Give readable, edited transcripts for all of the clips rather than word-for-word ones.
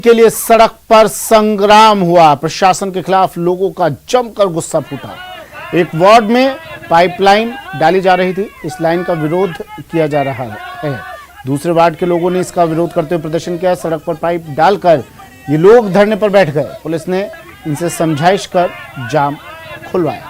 के लिए सड़क पर संग्राम हुआ। प्रशासन के खिलाफ लोगों का जमकर गुस्सा फूटा। एक वार्ड में पाइपलाइन डाली जा रही थी, इस लाइन का विरोध किया जा रहा है। दूसरे वार्ड के लोगों ने इसका विरोध करते हुए प्रदर्शन किया। सड़क पर पाइप डालकर ये लोग धरने पर बैठ गए। पुलिस ने इनसे समझाइश कर जाम खुलवाया।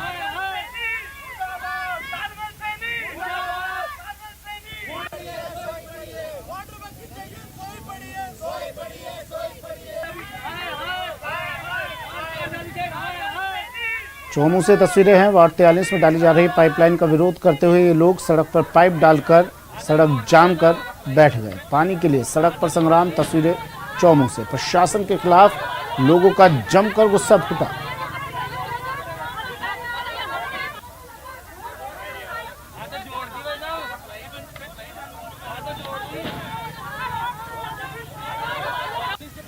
चौमू से तस्वीरें हैं। वार्ड 43 में डाली जा रही पाइपलाइन का विरोध करते हुए ये लोग सड़क पर पाइप डालकर सड़क जाम कर बैठ गए। पानी के लिए सड़क पर संग्राम। तस्वीरें चौमू से। प्रशासन के खिलाफ लोगों का जमकर गुस्सा फूटा।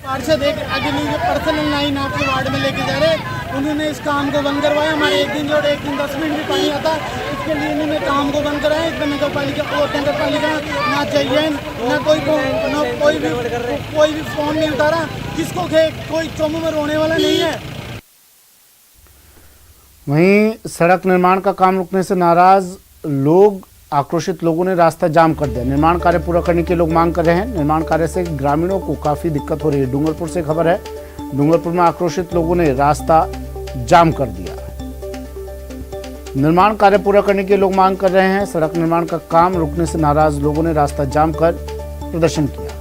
पार्षद एक आगे लीजिए पर्सनल लाइन आपके वार्ड में लेके जा रहे, उन्होंने इस काम को बंद करवाया। हमारे एक दिन जोड़, एक दिन 10 मिनट भी पानी आता, इसके लिए इन्होंने काम को बंद कराया। इस पर नगर पालिका ना चाहिए, ना कोई भी फोन नहीं उतारा। किसको कोई चौमू में रोने वाला नहीं है। वहीं सड़क निर्माण का काम रुकने से नाराज आक्रोशित लोगों ने रास्ता जाम कर दिया। निर्माण कार्य पूरा करने की लोग मांग कर रहे हैं। निर्माण कार्य से ग्रामीणों को काफी दिक्कत हो रही है। डूंगरपुर से खबर है, डूंगरपुर में आक्रोशित लोगों ने रास्ता जाम कर दिया। निर्माण कार्य पूरा करने के लोग मांग कर रहे हैं। सड़क निर्माण का काम रुकने से नाराज लोगों ने रास्ता जाम कर प्रदर्शन किया।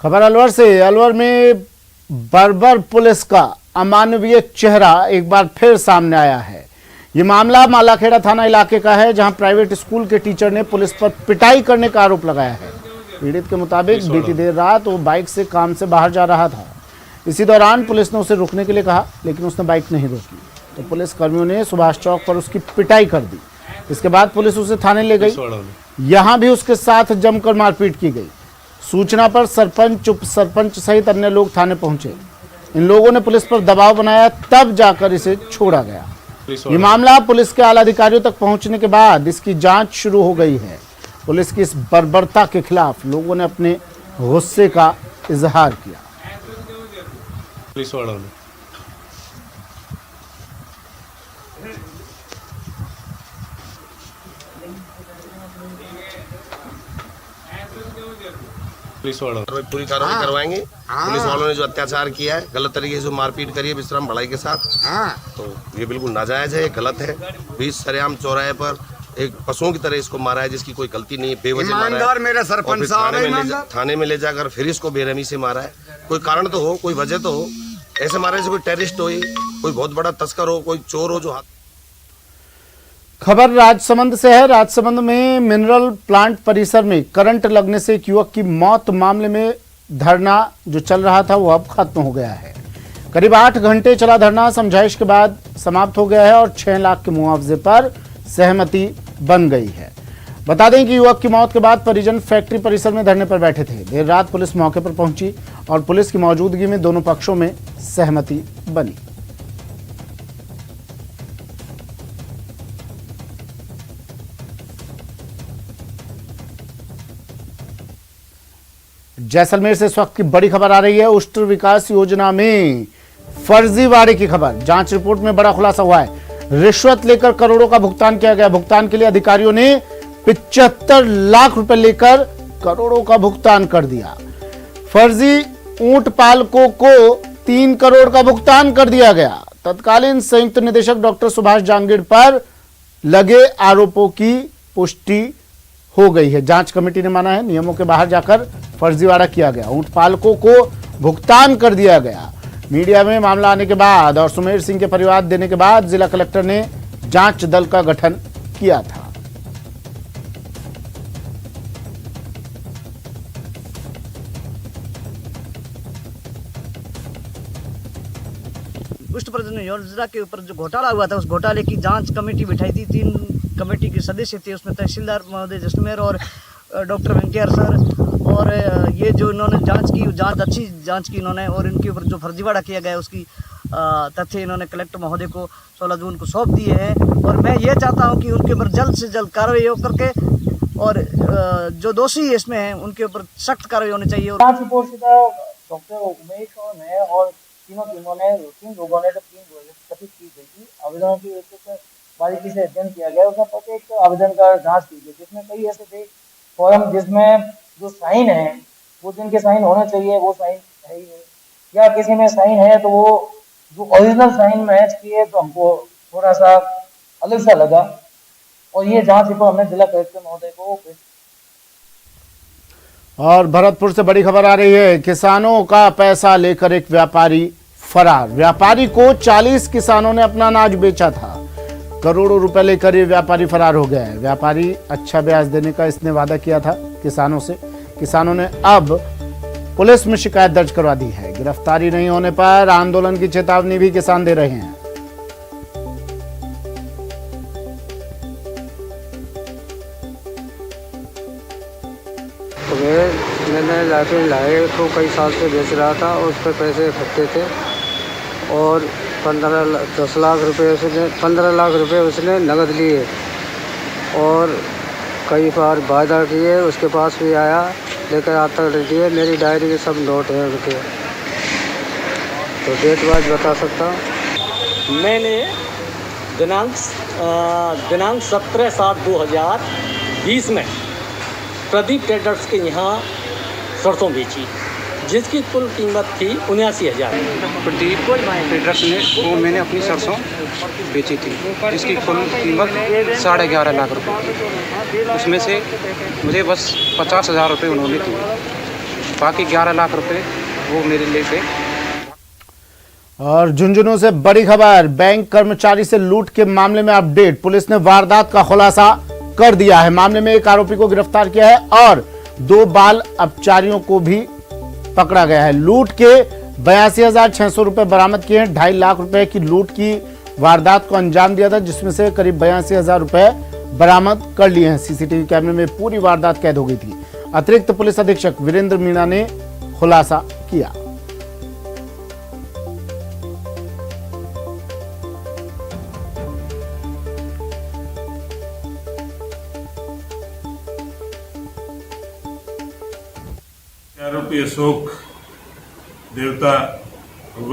खबर अलवर से। अलवर में बर्बर पुलिस का अमानवीय चेहरा एक बार फिर सामने आया है। ये मामला मालाखेड़ा थाना इलाके का है, जहां प्राइवेट स्कूल के टीचर ने पुलिस पर पिटाई करने का आरोप लगाया है। पीड़ित के मुताबिक बीती देर रात वो बाइक से काम से बाहर जा रहा था। इसी दौरान पुलिस ने उसे रुकने के लिए कहा, लेकिन उसने बाइक नहीं रोकी, तो पुलिस कर्मियों ने सुभाष चौक पर उसकी पिटाई कर दी। इसके बाद पुलिस उसे थाने ले गई। यहाँ भी उसके साथ जमकर मारपीट की गई। सूचना पर सरपंच, उप सरपंच सहित अन्य लोग थाने पहुंचे। इन लोगों ने पुलिस पर दबाव बनाया, तब जाकर इसे छोड़ा गया। ये मामला पुलिस के आला अधिकारियों तक पहुंचने के बाद इसकी जांच शुरू हो गई है। पुलिस की इस बर्बरता के खिलाफ लोगों ने अपने गुस्से का इजहार किया। पुलिस पूरी कार्रवाई करवाएंगे। पुलिस वालों ने जो अत्याचार किया है, गलत तरीके से मारपीट करी है विश्राम भलाई के साथ, तो ये बिल्कुल नाजायज है, गलत है। बीच सरेआम चौराहे पर एक पशुओं की तरह इसको मारा है, जिसकी कोई गलती नहीं है, बेवजह मारा है। मेरा सरपंच साहब थाने में ले जाकर फिर इसको बेरहमी से मारा है। कोई कारण तो हो, कोई वजह तो हो। ऐसे मारे जैसे कोई टेररिस्ट हो, कोई बहुत बड़ा तस्कर हो, कोई चोर हो जो हाथ। खबर राजसमंद से है। राजसमंद में मिनरल प्लांट परिसर में करंट लगने से एक युवक की मौत मामले में धरना जो चल रहा था वो अब खत्म हो गया है। करीब 8 घंटे चला धरना समझाइश के बाद समाप्त हो गया है और 6 लाख के मुआवजे पर सहमति बन गई है। बता दें कि युवक की मौत के बाद परिजन फैक्ट्री परिसर में धरने पर बैठे थे। देर रात पुलिस मौके पर पहुंची और पुलिस की मौजूदगी में दोनों पक्षों में सहमति बनी। जैसलमेर से इस वक्त की बड़ी खबर आ रही है। उष्ट्र विकास योजना में फर्जीवाड़े की खबर। जांच रिपोर्ट में बड़ा खुलासा हुआ है। रिश्वत लेकर करोड़ों का भुगतान किया गया। भुगतान के लिए अधिकारियों ने 75 लाख रुपए लेकर करोड़ों का भुगतान कर दिया। फर्जी ऊंट पालकों को 3 करोड़ का भुगतान कर दिया गया। तत्कालीन संयुक्त निदेशक डॉक्टर सुभाष जांगीड़ पर लगे आरोपों की पुष्टि हो गई है। जांच कमेटी ने माना है नियमों के बाहर जाकर फर्जीवाड़ा किया गया। ऊंट पालकों को भुगतान कर दिया गया। मीडिया में मामला आने के बाद और सुमेर सिंह के परिवार देने के बाद जिला कलेक्टर ने जांच दल का गठन किया था। पुष्ट प्रजनन योजना के ऊपर जो घोटाला हुआ था, उस घोटाले की जांच कमेटी बिठाई थी। 3 कमेटी के सदस्य थे, उसमें तहसीलदार महोदय जैसलमेर और डॉक्टर वेंकैया सर और ये जो इन्होंने जांच अच्छी जांच की इन्होंने, और इनके ऊपर जो फर्जीवाड़ा किया गया उसकी तथ्य इन्होंने कलेक्टर महोदय को 16 जून को सौंप दिए हैं। और मैं ये चाहता हूं कि उनके ऊपर जल्द से जल्द कार्रवाई हो करके और जो दोषी इसमें हैं उनके ऊपर सख्त कार्रवाई होनी चाहिए। जांच रिपोर्ट सीधा डॉक्टर उमेश ने और तीनों टीमों ने 3 लोगों ने 3 गठित की गई थी। आवेदनों की एक बारीकी से अध्ययन किया गया, उसमें प्रत्येक आवेदन का जांच की गई, जिसमें कई ऐसे थे फॉर्म जिसमें जो साइन है वो जिनके साइन होने चाहिए वो साइन है ही नहीं, या किसी में साइन है तो वो जो ओरिजिनल साइन मैच किए, तो हमको थोड़ा सा अलग सा लगा। और ये जांच रिपोर्ट हमने जिला कलेक्टर महोदय को। और भरतपुर से बड़ी खबर आ रही है, किसानों का पैसा लेकर एक व्यापारी फरार। व्यापारी को 40 किसानों ने अपना अनाज बेचा था, करोड़ों रुपए लेकर ये व्यापारी फरार हो गया है। व्यापारी अच्छा ब्याज देने का इसने वादा किया था किसानों से। किसानों ने अब पुलिस में शिकायत दर्ज करवा दी है। गिरफ्तारी नहीं होने पर आंदोलन की चेतावनी भी किसान दे रहे हैं। मैंने लाए तो कई साल से बेच रहा था और उस पर पैसे इकट्ठे थे और 10 लाख रुपए उसने 15 लाख रुपए उसने नगद लिए और कई बार वादा किए, उसके पास भी आया लेकर आज तक नहीं दिए। मेरी डायरी में सब नोट हैं उनके, तो डेट वाइज बता सकता हूँ। मैंने दिनांक 17/7/2020 में प्रदीप ट्रेडर्स के यहाँ सरसों बेची, जिसकी कुल कीमत थी 79,000। प्रदीप ट्रेडर्स ने वो मैंने अपनी सरसों बेची थी, जिसकी कुल कीमत 11.5 लाख रुपये। उसमें से मुझे बस 50,000 रुपये उन्होंने दिए, बाकी 11 लाख रुपये वो मेरे लिए थे। और झुंझुनू से बड़ी खबर, बैंक कर्मचारी से लूट के मामले में अपडेट। पुलिस ने वारदात का खुलासा कर दिया है। मामले में एक आरोपी को गिरफ्तार किया है और 2 बाल अपचारियों को भी पकड़ा गया है। लूट के 82,600 रुपए बरामद किए हैं। 2.5 लाख रुपए की लूट की वारदात को अंजाम दिया था, जिसमें से करीब 82,000 रुपए बरामद कर लिए हैं। सीसीटीवी कैमरे में पूरी वारदात कैद हो गई थी। अतिरिक्त पुलिस अधीक्षक वीरेंद्र मीणा ने खुलासा किया। आरोपी अशोक देवता व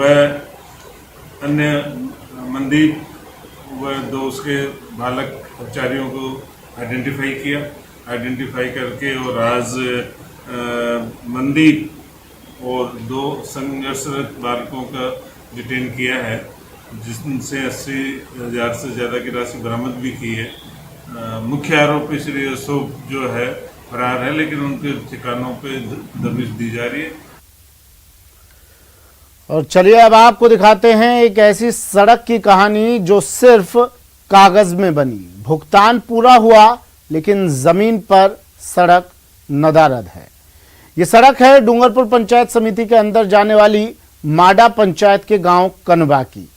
अन्य मनदीप व 2 उसके बालक अपचारियों को आइडेंटिफाई करके और आज मनदीप और 2 संघर्षरत बालकों का डिटेन किया है, जिनसे 80,000 से ज़्यादा की राशि बरामद भी की है। मुख्य आरोपी श्री अशोक जो है फरार है, लेकिन उनके ठिकानों पे दबिश दी जा रही है। और चलिए अब आपको दिखाते हैं एक ऐसी सड़क की कहानी जो सिर्फ कागज में बनी। भुगतान पूरा हुआ लेकिन जमीन पर सड़क नदारद है। ये सड़क है डूंगरपुर पंचायत समिति के अंदर जाने वाली माडा पंचायत के गांव कनवा की।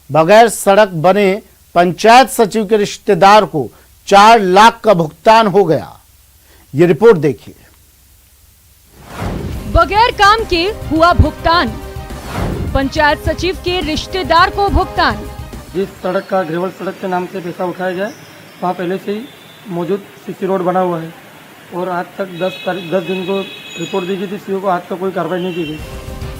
बगैर सड़क बने पंचायत सचिव के रिश्तेदार को 4 लाख का भुगतान हो गया। ये रिपोर्ट देखिए। बगैर काम के हुआ भुगतान, पंचायत सचिव के रिश्तेदार को भुगतान। जिस सड़क का ग्रेवल सड़क के नाम से पैसा उठाया जाए, वहाँ पहले से ही मौजूद सीसी रोड बना हुआ है और आज तक 10 दिन को रिपोर्ट दी गई थी सीओ को, आज तक कोई कार्रवाई नहीं की गई।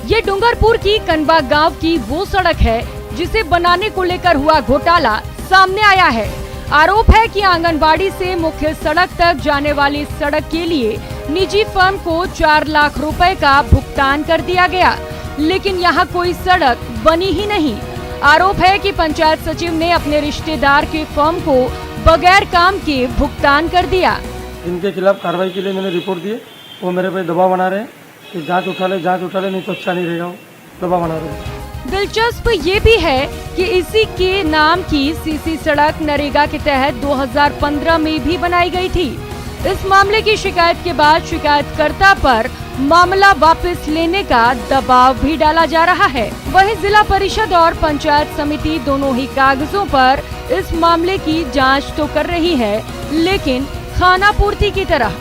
ये डूंगरपुर की कनवा गांव की वो सड़क है जिसे बनाने को लेकर हुआ घोटाला सामने आया है। आरोप है कि आंगनबाड़ी से मुख्य सड़क तक जाने वाली सड़क के लिए निजी फर्म को 4 लाख रुपए का भुगतान कर दिया गया, लेकिन यहाँ कोई सड़क बनी ही नहीं। आरोप है कि पंचायत सचिव ने अपने रिश्तेदार के फर्म को बगैर काम के भुगतान कर दिया। इनके खिलाफ कार्रवाई के लिए मैंने रिपोर्ट दिए, वो मेरे पे दबाव बना रहे हैं कि जांच उठा ले नहीं तो अच्छा नहीं रहेगा, दबाव बना रहे हैं। दिलचस्प ये भी है कि इसी के नाम की सीसी सड़क नरेगा के तहत 2015 में भी बनाई गई थी। इस मामले की शिकायत के बाद शिकायतकर्ता पर मामला वापस लेने का दबाव भी डाला जा रहा है। वहीं जिला परिषद और पंचायत समिति दोनों ही कागजों पर इस मामले की जांच तो कर रही है, लेकिन खानापूर्ति की तरह।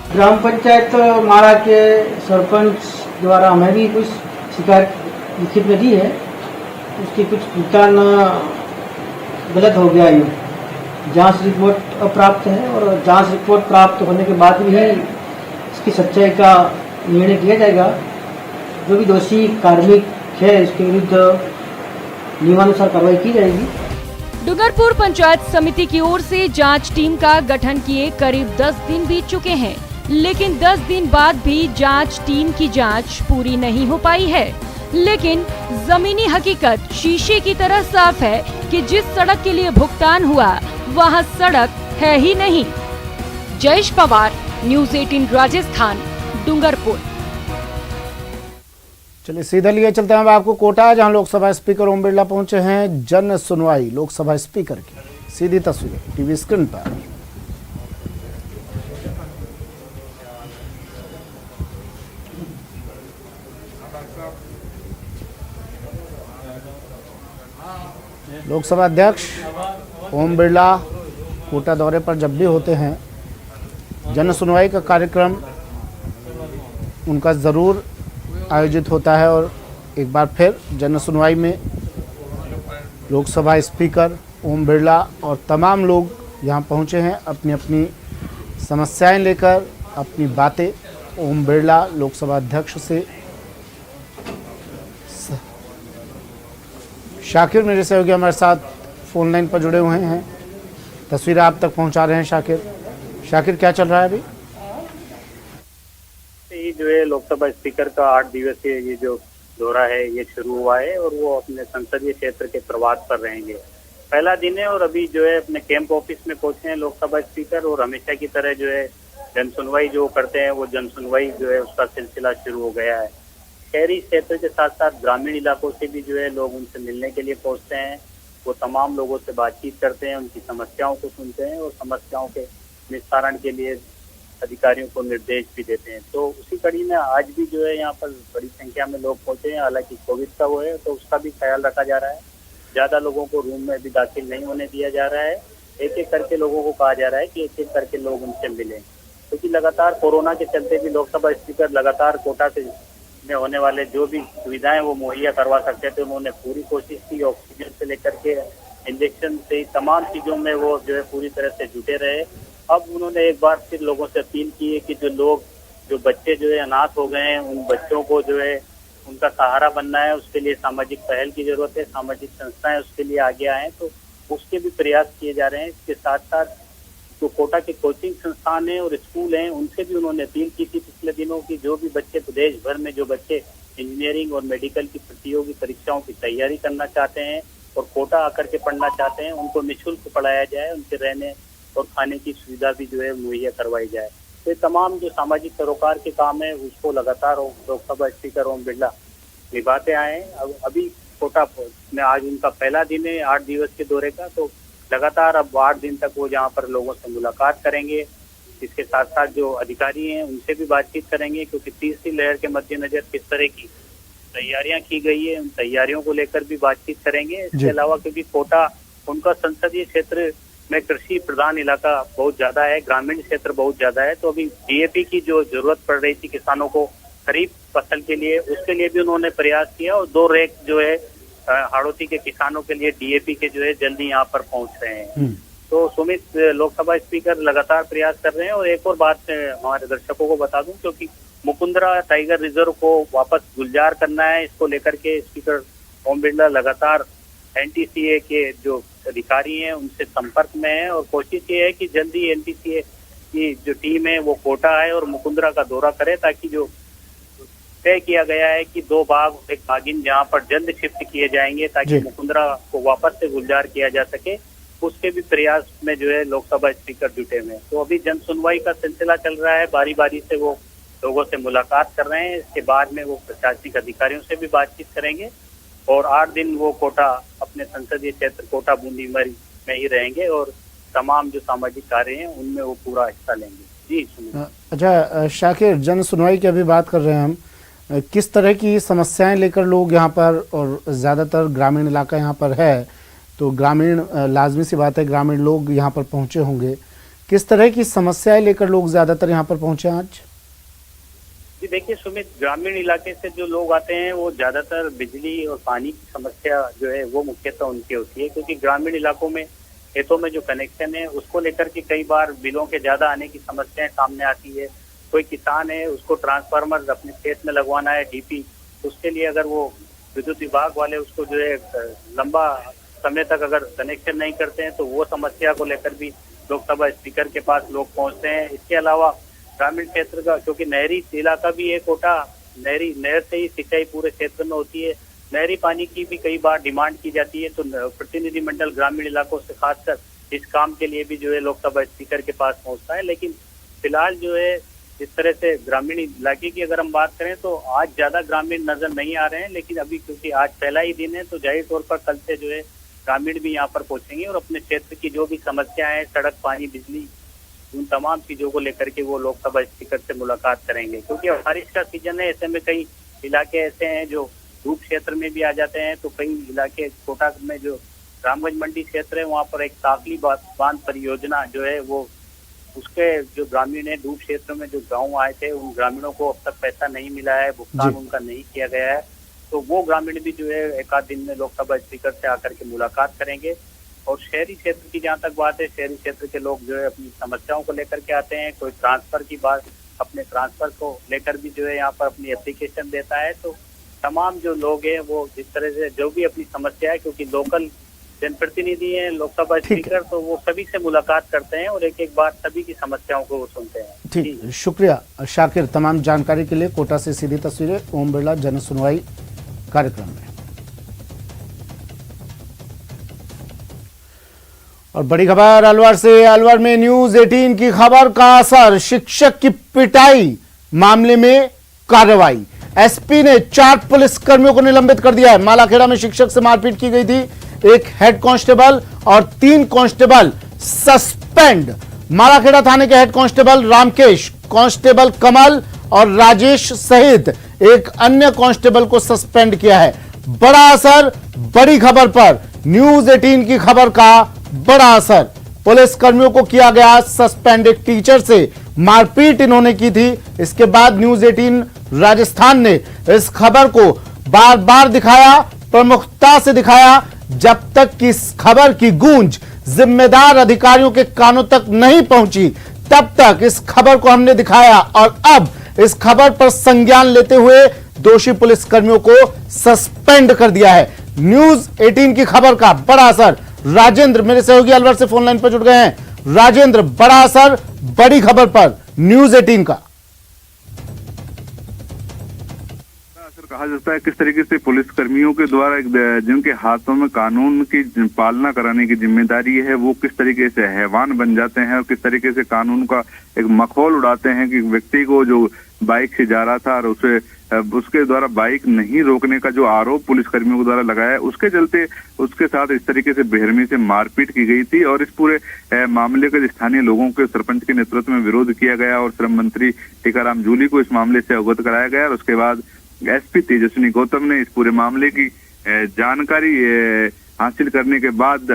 ग्राम पंचायत मारा के सरपंच द्वारा हमें भी कुछ शिकायत लिखित में दी है, उसकी कुछ भुगतान गलत हो गया है। जांच रिपोर्ट अप्राप्त है और जांच रिपोर्ट प्राप्त होने के बाद भी इसकी सच्चाई का निर्णय किया जाएगा। जो भी दोषी कार्मिक है इसके विरुद्ध नियमानुसार कार्रवाई की जाएगी। डूंगरपुर पंचायत समिति की ओर से जांच टीम का गठन किए करीब 10 दिन बीत चुके हैं, लेकिन 10 दिन बाद भी जांच टीम की जांच पूरी नहीं हो पाई है। लेकिन जमीनी हकीकत शीशे की तरह साफ है कि जिस सड़क के लिए भुगतान हुआ वहां सड़क है ही नहीं। जयेश पवार, न्यूज़ 18 राजस्थान, डूंगरपुर। चलिए सीधे लिए चलते हैं अब आपको कोटा, जहां लोकसभा स्पीकर ओम बिरला पहुंचे हैं। जन सुनवाई लोकसभा स्पीकर की सीधी तस्वीर टीवी स्क्रीन पर। लोकसभा अध्यक्ष ओम बिरला कोटा दौरे पर जब भी होते हैं, जन सुनवाई का कार्यक्रम उनका ज़रूर आयोजित होता है। और एक बार फिर जन सुनवाई में लोकसभा स्पीकर ओम बिरला और तमाम लोग यहां पहुंचे हैं अपनी अपनी समस्याएं लेकर, अपनी बातें ओम बिरला लोकसभा अध्यक्ष से। शाकिर मेरे सहयोगी हमारे साथ फोन लाइन पर जुड़े हुए हैं, तस्वीरें आप तक पहुंचा रहे हैं। शाकिर क्या चल रहा है अभी? जो है लोकसभा स्पीकर का 8 दिवसीय ये जो दौरा है ये शुरू हुआ है और वो अपने संसदीय क्षेत्र के प्रवास पर रहेंगे। पहला दिन है और अभी जो है अपने कैंप ऑफिस में पहुंचे हैं लोकसभा स्पीकर, और हमेशा की तरह जो है जन सुनवाई जो करते हैं वो जन सुनवाई जो है उसका सिलसिला शुरू हो गया है। शहरी क्षेत्र के साथ साथ ग्रामीण इलाकों से भी जो है लोग उनसे मिलने के लिए पहुंचते हैं। वो तमाम लोगों से बातचीत करते हैं, उनकी समस्याओं को सुनते हैं और समस्याओं के निस्तारण के लिए अधिकारियों को निर्देश भी देते हैं। तो उसी कड़ी में आज भी जो है यहाँ पर बड़ी संख्या में लोग पहुंचे हैं। हालांकि कोविड का वो है तो उसका भी ख्याल रखा जा रहा है, ज्यादा लोगों को रूम में भी दाखिल नहीं होने दिया जा रहा है। एक एक करके लोगों को कहा जा रहा है कि एक एक करके लोग उनसे मिलें, क्योंकि लगातार कोरोना के चलते भी लोकसभा स्पीकर लगातार कोटा से में होने वाले जो भी सुविधाएं वो मुहैया करवा सकते थे उन्होंने पूरी कोशिश की। ऑक्सीजन से लेकर के इंजेक्शन से तमाम चीजों में वो जो है पूरी तरह से जुटे रहे। अब उन्होंने एक बार फिर लोगों से अपील की है कि जो बच्चे जो है अनाथ हो गए हैं, उन बच्चों को जो है उनका सहारा बनना है, उसके लिए सामाजिक पहल की जरूरत है। सामाजिक संस्थाएं उसके लिए आगे आए तो उसके भी प्रयास किए जा रहे हैं। इसके साथ साथ जो कोटा के कोचिंग संस्थान है और स्कूल हैं उनसे भी उन्होंने अपील की थी पिछले दिनों की जो भी बच्चे प्रदेश भर में जो बच्चे इंजीनियरिंग और मेडिकल की प्रतियोगी परीक्षाओं की तैयारी करना चाहते हैं और कोटा आकर के पढ़ना चाहते हैं, उनको निःशुल्क पढ़ाया जाए, उनके रहने और खाने की सुविधा भी जो है मुहैया करवाई जाए। तो तमाम जो सामाजिक सरोकार के काम है उसको लगातार लोकसभा स्पीकर ओम बिरला निभाते आए हैं। अभी कोटा में आज उनका पहला दिन है 8 दिवस के दौरे का, तो लगातार अब 8 दिन तक वो जहाँ पर लोगों से मुलाकात करेंगे। इसके साथ साथ जो अधिकारी हैं उनसे भी बातचीत करेंगे, क्योंकि तीसरी लहर के मद्देनजर किस तरह की तैयारियां की गई है उन तैयारियों को लेकर भी बातचीत करेंगे। इसके अलावा क्योंकि कोटा उनका संसदीय क्षेत्र में कृषि प्रधान इलाका बहुत ज्यादा है, ग्रामीण क्षेत्र बहुत ज्यादा है, तो अभी डीएपी की जो जरूरत पड़ रही थी किसानों को खरीफ फसल के लिए, उसके लिए भी उन्होंने प्रयास किया और 2 रैक जो है हाड़ौती के किसानों के लिए डीएपी के जो है जल्दी यहाँ पर पहुंच रहे हैं। तो सुमित लोकसभा स्पीकर लगातार प्रयास कर रहे हैं। और एक और बात हमारे दर्शकों को बता दूं, क्योंकि मुकुंदरा टाइगर रिजर्व को वापस गुलजार करना है, इसको लेकर के स्पीकर ओम बिरला लगातार एनटीसीए के जो अधिकारी हैं उनसे संपर्क में है और कोशिश ये है कि जल्दी एनटीसीए की जो टीम है वो कोटा आए और मुकुंदरा का दौरा करे, ताकि जो तय किया गया है कि 2 बाघ एक बाघिन जहां पर जल्द शिफ्ट किए जाएंगे ताकि मुकुंदरा को वापस से गुलजार किया जा सके, उसके भी प्रयास में जो है लोकसभा स्पीकर जुटे हुए हैं। तो अभी जन सुनवाई का सिलसिला चल रहा है, बारी बारी से वो लोगों से मुलाकात कर रहे हैं। इसके बाद में वो प्रशासनिक अधिकारियों से भी बातचीत करेंगे और 8 दिन वो कोटा अपने संसदीय क्षेत्र कोटा बूंदी मरी में ही रहेंगे और तमाम जो सामाजिक कार्य हैं उनमें वो पूरा हिस्सा लेंगे। जी सुनिए। अच्छा शाकिर, जन सुनवाई की अभी बात कर रहे हैं हम, किस तरह की समस्याएं लेकर लोग यहाँ पर, और ज़्यादातर ग्रामीण इलाका यहाँ पर है तो ग्रामीण लाजमी सी बात है ग्रामीण लोग यहाँ पर पहुँचे होंगे, किस तरह की समस्याएं लेकर लोग ज्यादातर यहाँ पर पहुंचे आज? जी देखिए सुमित, ग्रामीण इलाके से जो लोग आते हैं वो ज्यादातर बिजली और पानी की समस्या जो है वो मुख्यतः उनकी होती है, क्योंकि ग्रामीण इलाकों में खेतों में जो कनेक्शन है उसको लेकर के कई बार बिलों के ज्यादा आने की समस्याएं सामने आती है। कोई किसान है, उसको ट्रांसफार्मर अपने खेत में लगवाना है डीपी, उसके लिए अगर वो विद्युत विभाग वाले उसको जो है लंबा समय तक अगर कनेक्शन नहीं करते हैं तो वो समस्या को लेकर भी लोकसभा स्पीकर के पास लोग पहुंचते हैं। इसके अलावा ग्रामीण क्षेत्र का, क्योंकि नहरी इलाका भी एक कोटा, नहर से ही सिंचाई पूरे क्षेत्र में होती है, नहरी पानी की भी कई बार डिमांड की जाती है, तो प्रतिनिधिमंडल ग्रामीण इलाकों से खासकर इस काम के लिए भी जो है लोकसभा स्पीकर के पास पहुंचता है। लेकिन फिलहाल जो है इस तरह से ग्रामीण इलाके की अगर हम बात करें तो आज ज्यादा ग्रामीण नजर नहीं आ रहे हैं, लेकिन अभी क्योंकि आज पहला ही दिन है तो जाहिर तौर पर कल से जो है ग्रामीण भी यहाँ पर पहुंचेंगे और अपने क्षेत्र की जो भी समस्या है, सड़क, पानी, बिजली, उन तमाम चीजों को लेकर के वो लोकसभा स्पीकर से मुलाकात करेंगे। क्योंकि बारिश का सीजन है, ऐसे में कई इलाके ऐसे हैं जो धूप क्षेत्र में भी आ जाते हैं, तो कई इलाके कोटा में जो रामगंज मंडी क्षेत्र है वहाँ पर एक ताकली बांध परियोजना जो है वो उसके जो ग्रामीण है धूप क्षेत्र में जो गाँव आए थे उन ग्रामीणों को अब तक पैसा नहीं मिला है, भुगतान उनका नहीं किया गया है, तो वो ग्रामीण भी जो है एक आध दिन में लोकसभा स्पीकर से आकर के मुलाकात करेंगे। और शहरी क्षेत्र की जहाँ तक बात है, शहरी क्षेत्र के लोग जो है अपनी समस्याओं को लेकर के आते हैं, कोई ट्रांसफर की बात, अपने ट्रांसफर को लेकर भी जो है यहाँ पर अपनी एप्लीकेशन देता है। तो तमाम जो लोग हैं वो जिस तरह से जो भी अपनी समस्या है, क्योंकि लोकल जनप्रतिनिधि हैं लोकसभा स्पीकर, तो वो सभी से मुलाकात करते हैं और एक एक बार सभी की समस्याओं को वो सुनते हैं। ठीक, शुक्रिया शाकिर तमाम जानकारी के लिए। कोटा से सीधी तस्वीरें ओम बिरला जन सुनवाई कार्यक्रम में। और बड़ी खबर अलवर से। अलवर में न्यूज 18 की खबर का असर, शिक्षक की पिटाई मामले में कार्रवाई। एसपी ने 4 पुलिसकर्मियों को निलंबित कर दिया है। मालाखेड़ा में शिक्षक से मारपीट की गई थी, एक हेड कांस्टेबल और 3 कांस्टेबल सस्पेंड। मालाखेड़ा थाने के हेड कांस्टेबल रामकेश, कांस्टेबल कमल और राजेश सहित एक अन्य कांस्टेबल को सस्पेंड किया है। बड़ा असर, बड़ी खबर पर न्यूज 18 की खबर का बड़ा असर। पुलिस कर्मियों को किया गया सस्पेंड। एक टीचर से मारपीट इन्होंने की थी। इसके बाद न्यूज 18 राजस्थान ने इस खबर को बार बार दिखाया, प्रमुखता से दिखाया, जब तक कि इस खबर की गूंज जिम्मेदार अधिकारियों के कानों तक नहीं पहुंची तब तक इस खबर को हमने दिखाया। और अब इस खबर पर संज्ञान लेते हुए दोषी पुलिसकर्मियों को सस्पेंड कर दिया है। न्यूज 18 की खबर का बड़ा असर। राजेंद्र मेरे सहयोगी अलवर से फोन लाइन पर जुड़ गए हैं। राजेंद्र, बड़ा असर बड़ी खबर पर न्यूज 18 का। कहा जाता है किस तरीके से पुलिस कर्मियों के द्वारा जिनके हाथों में कानून की पालना कराने की जिम्मेदारी है वो किस तरीके से हैवान बन जाते हैं और किस तरीके से कानून का एक मखौल उड़ाते हैं कि व्यक्ति को जो बाइक से जा रहा था और उसके द्वारा बाइक नहीं रोकने का जो आरोप पुलिस कर्मियों के द्वारा लगाया है, उसके चलते उसके साथ इस तरीके से बेरहमी से मारपीट की गई थी। और इस पूरे मामले का स्थानीय लोगों के सरपंच के नेतृत्व में विरोध किया गया और श्रम मंत्री टीकाराम जूली को इस मामले से अवगत कराया गया। और उसके बाद एसपी तेजस्विनी गौतम ने इस पूरे मामले की जानकारी हासिल करने के बाद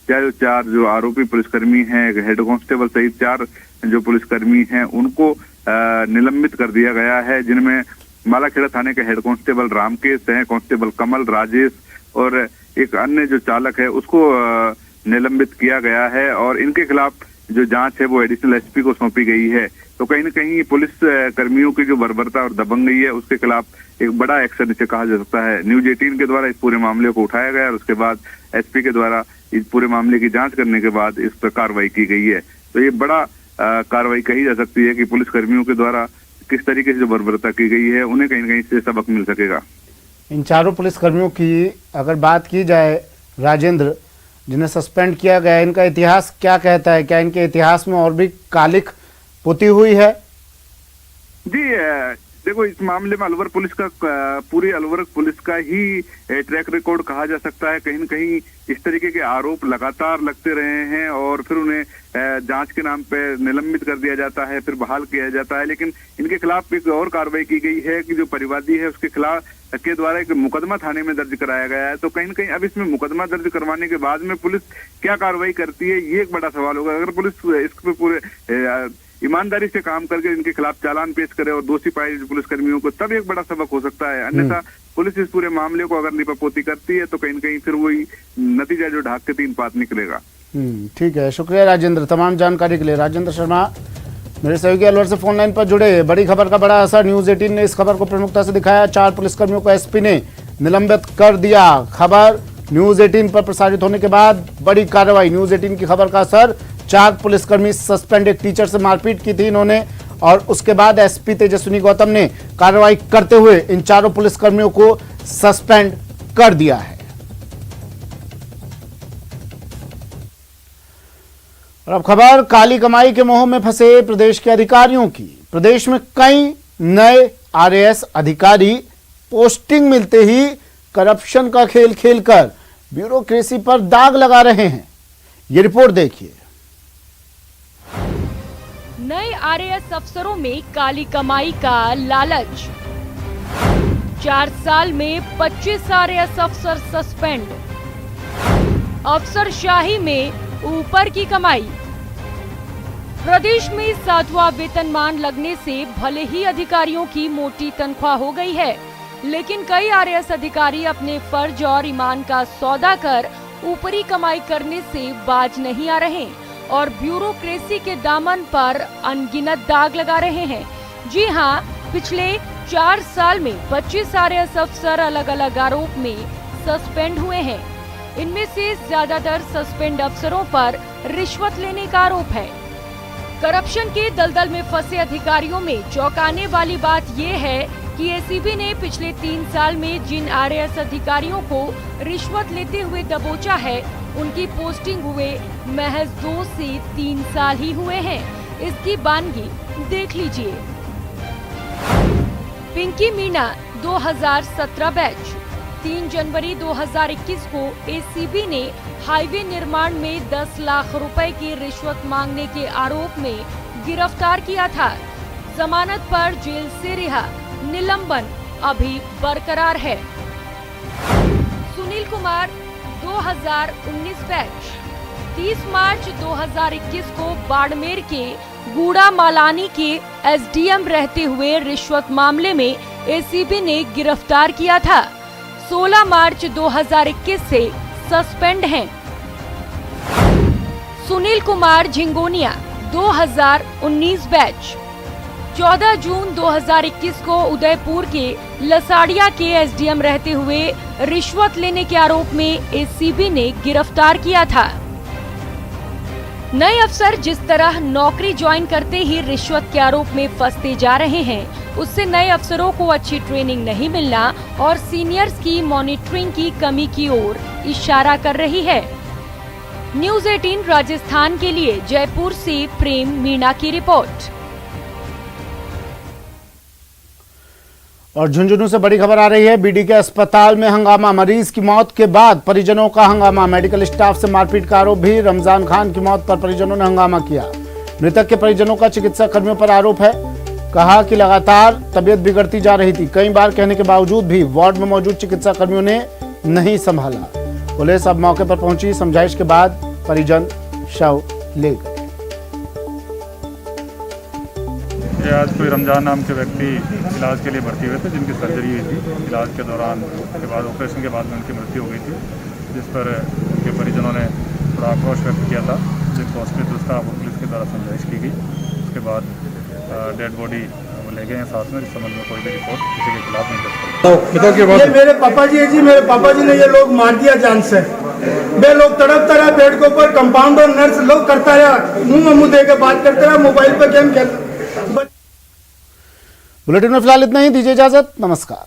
4 जो आरोपी पुलिसकर्मी हैं, हेड कांस्टेबल सहित 4 जो पुलिसकर्मी हैं उनको निलंबित कर दिया गया है, जिनमें मालाखेड़ा थाने के हेड कांस्टेबल रामकेश हैं, कांस्टेबल कमल, राजेश और एक अन्य जो चालक है उसको निलंबित किया गया है। और इनके खिलाफ जो जांच है वो एडिशनल एसपी को सौंपी गई है। तो कहीं न कहीं पुलिस कर्मियों की जो बर्बरता और दबंगई है उसके खिलाफ एक बड़ा एक्शन इसे कहा जा सकता है। न्यूज 18 के द्वारा इस पूरे मामले को उठाया गया और उसके बाद एसपी के द्वारा इस पूरे मामले की जांच करने के बाद इस पर कार्रवाई की गई है। तो ये बड़ा कार्रवाई कही जा सकती है कि पुलिस कर्मियों के द्वारा किस तरीके से जो बर्बरता की गई है उन्हें कहीं न कहीं से सबक मिल सकेगा। इन 4 पुलिसकर्मियों की अगर बात की जाए राजेंद्र, जिन्हें सस्पेंड किया गया, इनका इतिहास क्या कहता है? क्या इनके इतिहास में और भी कालिक पुती हुई है? जी देखो, इस मामले में अलवर पुलिस का पूरी अलवर पुलिस का ही ट्रैक रिकॉर्ड कहा जा सकता है। कहीं न कहीं इस तरीके के आरोप लगातार लगते रहे हैं और फिर उन्हें जांच के नाम पे निलंबित कर दिया जाता है, फिर बहाल किया जाता है। लेकिन इनके खिलाफ एक और कार्रवाई की गई है कि जो परिवादी है उसके खिलाफ के द्वारा एक मुकदमा थाने में दर्ज कराया गया है। तो कहीं न कहीं अब इसमें मुकदमा दर्ज करवाने के बाद में पुलिस क्या कार्रवाई करती है, ये एक बड़ा सवाल होगा। अगर पुलिस इस पे पूरे ईमानदारी से काम करके इनके खिलाफ चालान पेश करे और दोषी पाए पुलिसकर्मियों को, तब एक बड़ा सबक हो सकता है। अन्यथा पुलिस इस पूरे मामले को अगर लिपापोती करती है तो कहीं न कहीं फिर वही नतीजा जो ढाक के 3 पात निकलेगा। ठीक है, शुक्रिया राजेंद्र तमाम जानकारी के लिए। राजेंद्र शर्मा मेरे सहयोगी अलवर से फोन लाइन पर जुड़े। बड़ी खबर का बड़ा असर, न्यूज 18 ने इस खबर को प्रमुखता से दिखाया। 4 पुलिसकर्मियों को एसपी ने निलंबित कर दिया। खबर न्यूज 18 पर प्रसारित होने के बाद बड़ी कार्रवाई। न्यूज 18 की खबर का असर, 4 पुलिसकर्मी सस्पेंड। एक टीचर से मारपीट की थी इन्होंने और उसके बाद एसपी तेजस्विनी गौतम ने कार्रवाई करते हुए इन 4 पुलिसकर्मियों को सस्पेंड कर दिया है। और अब खबर काली कमाई के मोह में फंसे प्रदेश के अधिकारियों की। प्रदेश में कई नए आरएएस अधिकारी पोस्टिंग मिलते ही करप्शन का खेल खेलकर ब्यूरोक्रेसी पर दाग लगा रहे हैं। ये रिपोर्ट देखिए। नए आरएएस अफसरों में काली कमाई का लालच। 4 साल में 25 आरएएस अफसर सस्पेंड। अफसरशाही में ऊपर की कमाई। प्रदेश में 7वां वेतनमान लगने से भले ही अधिकारियों की मोटी तनख्वाह हो गई है, लेकिन कई आरएएस अधिकारी अपने फर्ज और ईमान का सौदा कर ऊपरी कमाई करने से बाज नहीं आ रहे और ब्यूरोक्रेसी के दामन पर अनगिनत दाग लगा रहे हैं। जी हां, पिछले 4 साल में 25 आरएएस अफसर अलग अलग आरोप में सस्पेंड हुए हैं। इनमें से ज्यादातर सस्पेंड अफसरों पर रिश्वत लेने का आरोप है। करप्शन के दलदल में फंसे अधिकारियों में चौंकाने वाली बात ये है कि एसीबी ने पिछले 3 साल में जिन आरएएस अधिकारियों को रिश्वत लेते हुए दबोचा है, उनकी पोस्टिंग हुए महज 2 से 3 साल ही हुए हैं। इसकी बानगी देख लीजिए। पिंकी मीणा 2017 बैच। 3 जनवरी 2021 को एसीबी ने हाईवे निर्माण में 10 लाख रुपए की रिश्वत मांगने के आरोप में गिरफ्तार किया था। जमानत पर जेल से रिहा, निलंबन अभी बरकरार है। सुनील कुमार 2019 बैच। 30 मार्च 2021 को बाड़मेर के गूड़ा मालानी के एसडीएम रहते हुए रिश्वत मामले में एसीबी ने गिरफ्तार किया था। 16 मार्च 2021 से सस्पेंड हैं। सुनील कुमार झिंगोनिया 2019 बैच। 14 जून 2021 को उदयपुर के लसाड़िया के एसडीएम रहते हुए रिश्वत लेने के आरोप में एसीबी ने गिरफ्तार किया था। नए अफसर जिस तरह नौकरी ज्वाइन करते ही रिश्वत के आरोप में फंसते जा रहे हैं, उससे नए अफसरों को अच्छी ट्रेनिंग नहीं मिलना और सीनियर्स की मॉनिटरिंग की कमी की ओर इशारा कर रही है। न्यूज 18 राजस्थान के लिए जयपुर से प्रेम मीणा की रिपोर्ट। और झुंझुनू से बड़ी खबर आ रही है। बीडी के अस्पताल में हंगामा। मरीज की मौत के बाद परिजनों का हंगामा। मेडिकल स्टाफ से मारपीट का आरोप भी। रमजान खान की मौत पर परिजनों ने हंगामा किया। मृतक के परिजनों का चिकित्सा कर्मियों पर आरोप है। कहा कि लगातार तबीयत बिगड़ती जा रही थी। कई बार कहने के बावजूद भी वार्ड में मौजूद चिकित्सा कर्मियों ने नहीं संभाला। पुलिस अब मौके पर पहुंची। समझाइश के बाद परिजन शव ले गए। आज कोई रमजान नाम के व्यक्ति इलाज के लिए भर्ती हुए थे, जिनकी सर्जरी हुई थी। इलाज के दौरान के बाद ऑपरेशन के बाद में उनकी मृत्यु हो गई थी, जिस पर उनके परिजनों ने थोड़ा आक्रोश व्यक्त किया था, जिसको हॉस्पिटल स्टाफ और पुलिस के द्वारा समझाइश की गई। उसके बाद डेड बॉडी वो ले गए हैं साथ में। इस संबंध में कोई भी रिपोर्ट किसी के खिलाफ नहीं दर्ज ये मेरे पापा जी है जी, मेरे पापा जी ने ये लोग मार दिया जान से। वे लोग तड़पता रहा बेड के ऊपर, कंपाउंडर नर्स लोग करता रहा, मुंह में मुंह दे के बात करते रहा, मोबाइल पर गेम खेलता। बुलेटिन में फिलहाल इतना ही। दीजिए इजाजत। नमस्कार।